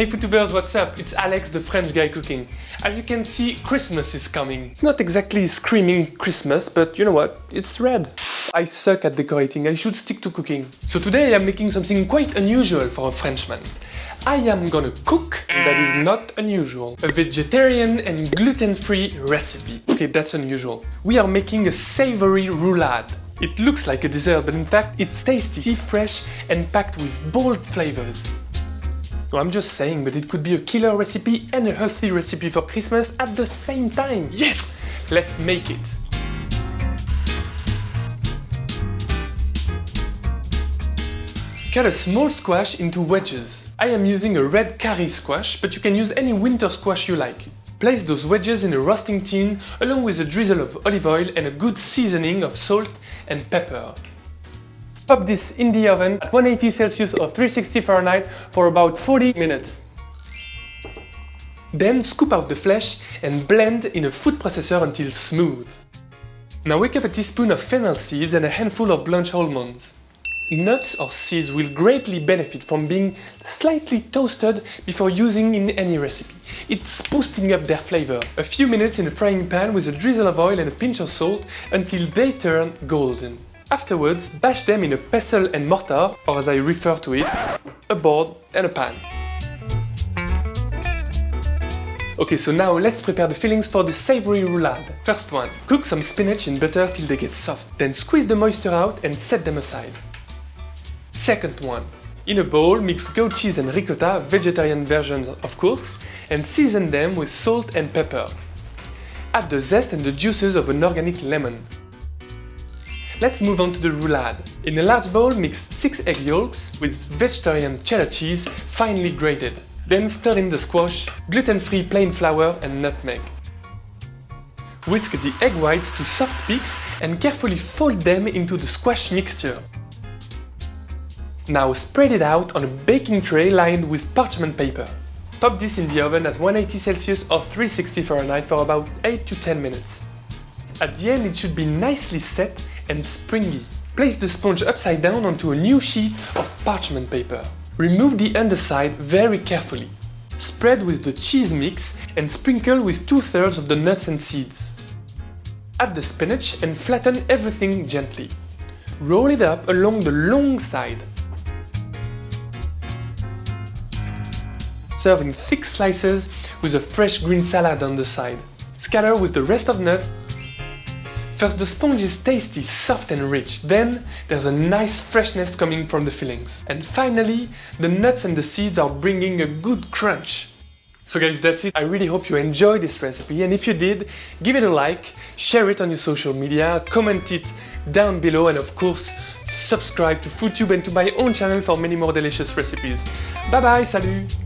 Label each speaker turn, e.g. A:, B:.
A: Hey YouTubers, what's up? It's Alex, the French guy cooking. As you can see, Christmas is coming. It's not exactly screaming Christmas, but you know what? It's red. I suck at decorating, I should stick to cooking. So today I'm making something quite unusual for a Frenchman. I am gonna cook, and that is not unusual. A vegetarian and gluten-free recipe. Okay, that's unusual. We are making a savory roulade. It looks like a dessert, but in fact it's tasty, fresh, and packed with bold flavors. So I'm just saying, but it could be a killer recipe and a healthy recipe for Christmas at the same time. Yes! Let's make it! Cut a small squash into wedges. I am using a red curry squash, but you can use any winter squash you like. Place those wedges in a roasting tin along with a drizzle of olive oil and a good seasoning of salt and pepper. Pop this in the oven at 180 Celsius or 360 Fahrenheit for about 40 minutes. Then scoop out the flesh and blend in a food processor until smooth. Now wake up a teaspoon of fennel seeds and a handful of blanched almonds. Nuts or seeds will greatly benefit from being slightly toasted before using in any recipe. It's boosting up their flavor. A few minutes in a frying pan with a drizzle of oil and a pinch of salt until they turn golden. Afterwards, bash them in a pestle and mortar, or as I refer to it, a board and a pan. Okay, so now let's prepare the fillings for the savory roulade. First one, cook some spinach in butter till they get soft, then squeeze the moisture out and set them aside. Second one, in a bowl mix goat cheese and ricotta, vegetarian versions of course, and season them with salt and pepper. Add the zest and the juices of an organic lemon. Let's move on to the roulade. In a large bowl, mix 6 egg yolks with vegetarian cheddar cheese finely grated. Then stir in the squash, gluten-free plain flour and nutmeg. Whisk the egg whites to soft peaks and carefully fold them into the squash mixture. Now spread it out on a baking tray lined with parchment paper. Pop this in the oven at 180 Celsius or 360 Fahrenheit for about 8 to 10 minutes. At the end it should be nicely set and springy. Place the sponge upside down onto a new sheet of parchment paper. Remove the underside very carefully. Spread with the cheese mix and sprinkle with 2/3 of the nuts and seeds. Add the spinach and flatten everything gently. Roll it up along the long side. Serve in thick slices with a fresh green salad on the side. Scatter with the rest of nuts. First, the sponge is tasty, soft and rich. Then, there's a nice freshness coming from the fillings. And finally, the nuts and the seeds are bringing a good crunch. So guys, that's it. I really hope you enjoyed this recipe, and if you did, give it a like, share it on your social media, comment it down below, and of course, subscribe to FoodTube and to my own channel for many more delicious recipes. Bye bye, salut!